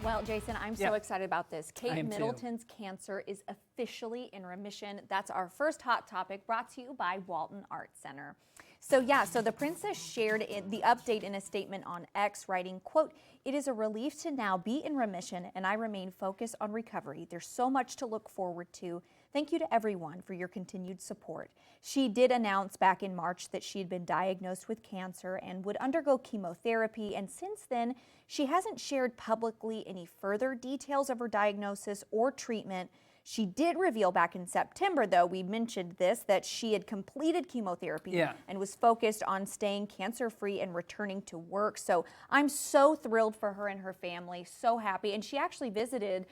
Well, Jason, I'm so excited about this. Kate Middleton's cancer is officially in remission. That's our first hot topic, brought to you by Walton Arts Center. So the princess shared the update in a statement on X, writing, quote, "It is a relief to now be in remission, and I remain focused on recovery. There's so much to look forward to. Thank you to everyone for your continued support." She did announce back in March that she had been diagnosed with cancer and would undergo chemotherapy, and since then, she hasn't shared publicly any further details of her diagnosis or treatment. She did reveal back in September, though, we mentioned this, that she had completed chemotherapy and was focused on staying cancer-free and returning to work. So I'm so thrilled for her and her family, so happy. And she actually visited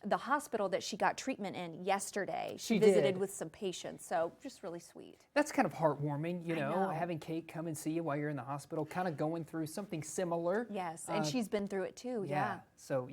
the hospital that she got treatment in yesterday. She visited with some patients, so just really sweet. That's kind of heartwarming, you know, having Kate come and see you while you're in the hospital, kind of going through something similar. Yes, and she's been through it too, So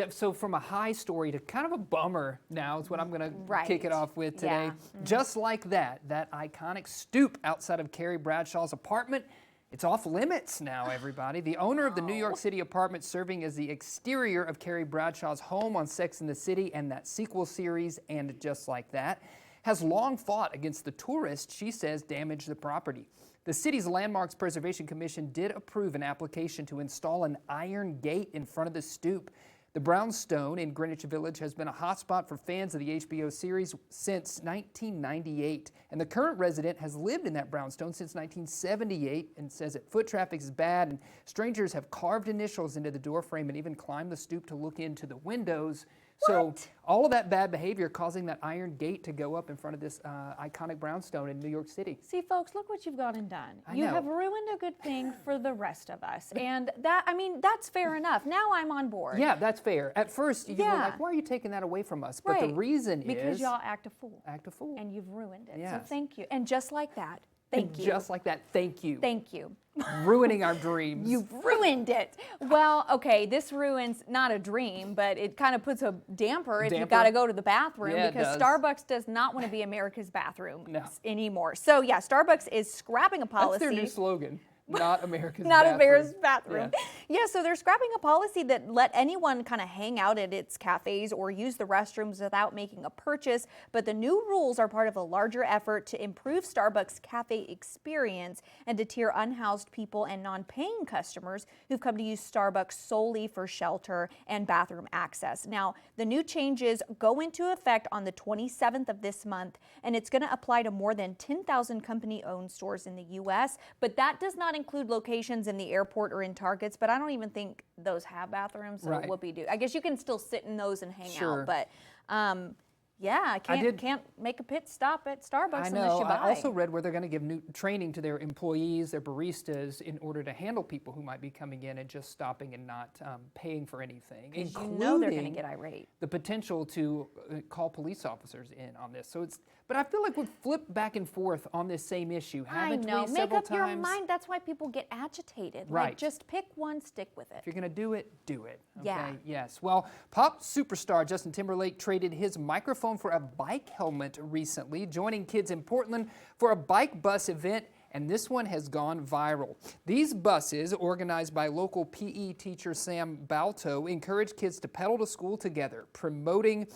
so from a high story to kind of a bummer now is what I'm going to kick it off with today. Just like that iconic stoop outside of Carrie Bradshaw's apartment, it's off limits now, everybody. The owner of the New York City apartment serving as the exterior of Carrie Bradshaw's home on Sex and the City and that sequel series, And Just Like That, has long fought against the tourists she says damaged the property. The city's Landmarks Preservation Commission did approve an application to install an iron gate in front of the stoop. The brownstone in Greenwich Village has been a hotspot for fans of the HBO series since 1998. And the current resident has lived in that brownstone since 1978 and says that foot traffic is bad and strangers have carved initials into the doorframe and even climbed the stoop to look into the windows. So all of that bad behavior causing that iron gate to go up in front of this iconic brownstone in New York City. See, folks, look what you've gone and done. You have ruined a good thing for the rest of us. And that, I mean, that's fair enough. Now I'm on board. Yeah, that's fair. At first, you were like, why are you taking that away from us? But the reason is... because y'all act a fool. Act a fool. And you've ruined it. So thank you. And just like that, thank you. Just like that, thank you. Thank you. Ruining our dreams. You've ruined it. Well, okay, this ruins not a dream, but it kind of puts a damper if you've got to go to the bathroom, because Starbucks does not want to be America's bathroom anymore. So yeah, Starbucks is scrapping a policy. That's their new slogan. Not America's Not bathroom. America's bathroom. Yeah, so they're scrapping a policy that let anyone kind of hang out at its cafes or use the restrooms without making a purchase. But the new rules are part of a larger effort to improve Starbucks cafe experience and deter unhoused people and non-paying customers who've come to use Starbucks solely for shelter and bathroom access. Now, the new changes go into effect on the 27th of this month, and it's going to apply to more than 10,000 company-owned stores in the U.S., but that does not include locations in the airport or in Targets, but I don't even think those have bathrooms, so whoopie-doo. I guess you can still sit in those and hang out, but yeah, can't make a pit stop at Starbucks unless you buy. I also read where they're going to give new training to their employees, their baristas, in order to handle people who might be coming in and just stopping and not paying for anything, including they're going to get irate. The potential to call police officers in on this. So but I feel like we've flipped back and forth on this same issue, haven't we, several Make up times? your mind. That's why people get agitated. Like, just pick one, stick with it. If you're going to do it, do it. Okay? Yes. Well, pop superstar Justin Timberlake traded his microphone for a bike helmet recently, joining kids in Portland for a bike bus event, and this one has gone viral. These buses, organized by local PE teacher Sam Balto, encourage kids to pedal to school together, promoting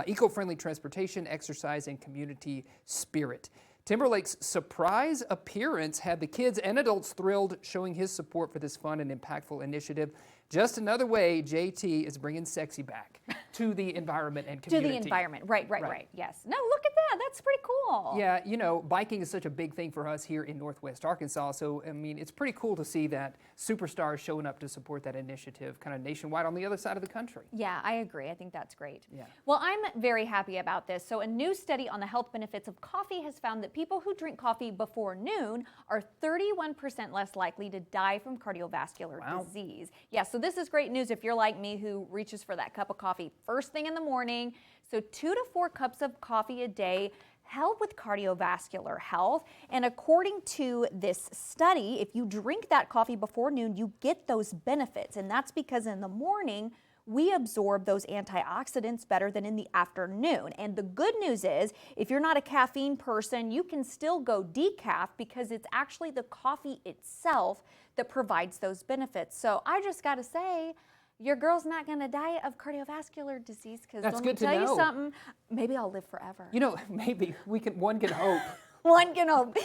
eco-friendly transportation, exercise, and community spirit. Timberlake's surprise appearance had the kids and adults thrilled, showing his support for this fun and impactful initiative. Just another way JT is bringing sexy back to the environment and community. To the environment, right, yes. No, look at that, that's pretty cool. Yeah, you know, biking is such a big thing for us here in Northwest Arkansas, so, I mean, it's pretty cool to see that superstars showing up to support that initiative kind of nationwide on the other side of the country. Yeah, I agree. I think that's great. Yeah. Well, I'm very happy about this. So a new study on the health benefits of coffee has found that people who drink coffee before noon are 31% less likely to die from cardiovascular disease. Yeah, so this is great news if you're like me who reaches for that cup of coffee first thing in the morning. So 2 to 4 cups of coffee a day help with cardiovascular health. And according to this study, if you drink that coffee before noon, you get those benefits. And that's because in the morning, we absorb those antioxidants better than in the afternoon. And the good news is, if you're not a caffeine person, you can still go decaf because it's actually the coffee itself that provides those benefits. So I just got to say, your girl's not going to die of cardiovascular disease because let me good to tell you know. something, maybe I'll live forever. You know, maybe one can hope. One can hope.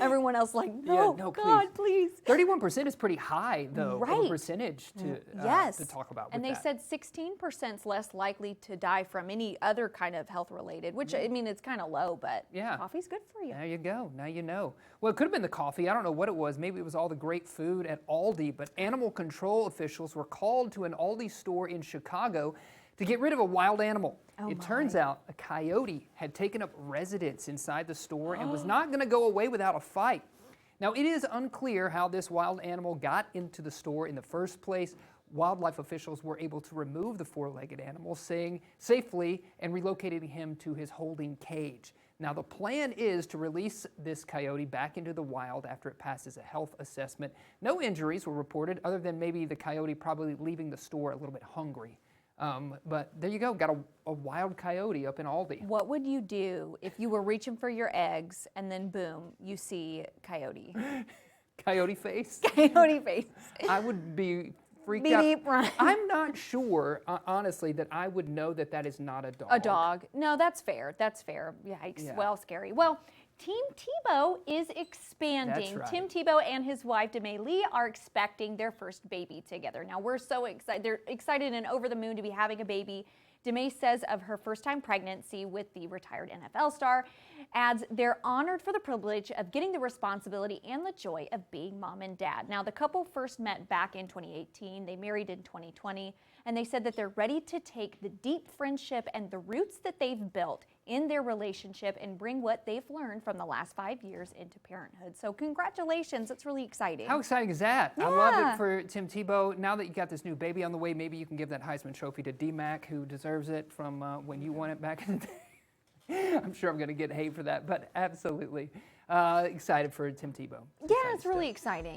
Everyone else like, no, no, God, please. 31% is pretty high, though, of a Right. percentage to talk about. And they said 16% is less likely to die from any other kind of health-related, which, I mean, it's kind of low, but coffee's good for you. There you go. Now you know. Well, it could have been the coffee. I don't know what it was. Maybe it was all the great food at Aldi, but animal control officials were called to an Aldi store in Chicago to get rid of a wild animal. It turns out a coyote had taken up residence inside the store and was not going to go away without a fight. Now, it is unclear how this wild animal got into the store in the first place. Wildlife officials were able to remove the four-legged animal, safely and relocating him to his holding cage. Now, the plan is to release this coyote back into the wild after it passes a health assessment. No injuries were reported, other than maybe the coyote probably leaving the store a little bit hungry. But there you go, got a wild coyote up in Aldi. What would you do if you were reaching for your eggs and then boom, you see coyote? Coyote face? Coyote face. I would be freaked Beep, out. beep, run. I'm not sure, honestly, that I would know that that is not a dog. A dog. No, that's fair. That's fair. Yikes. Yeah. Well, scary. Well, Team Tebow is expanding. That's right. Tim Tebow and his wife, Demay Lee, are expecting their first baby together. Now, we're so excited. They're excited and over the moon to be having a baby. Demay says of her first-time pregnancy with the retired NFL star, adds they're honored for the privilege of getting the responsibility and the joy of being mom and dad. Now, the couple first met back in 2018. They married in 2020, and they said that they're ready to take the deep friendship and the roots that they've built in their relationship and bring what they've learned from the last 5 years into parenthood. So congratulations. It's really exciting. How exciting is that? Yeah. I love it for Tim Tebow. Now that you got this new baby on the way, maybe you can give that Heisman Trophy to D-Mac, who deserves it from when you won it back in the day. I'm sure I'm going to get hate for that, but absolutely excited for Tim Tebow. Yeah, it's really exciting.